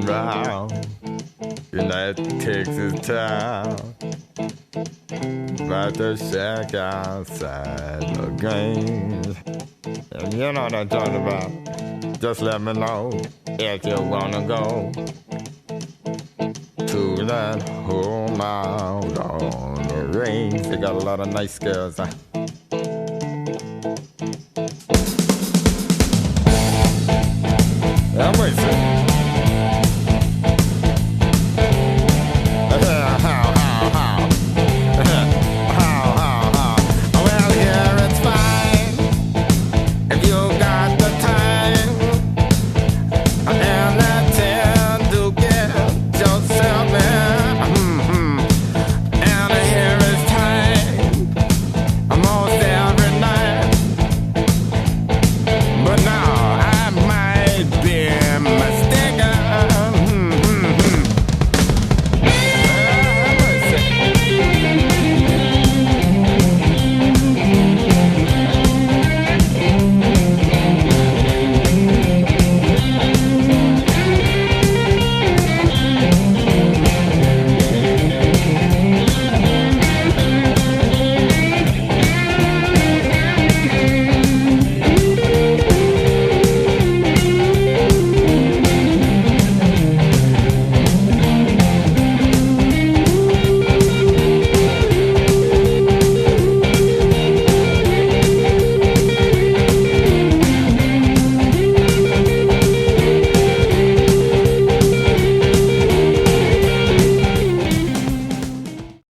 riding round in that Texas town. About to shack outside the games. And you know what I'm talking about. Just let me know if you wanna go to that home out on the range. They got a lot of nice girls.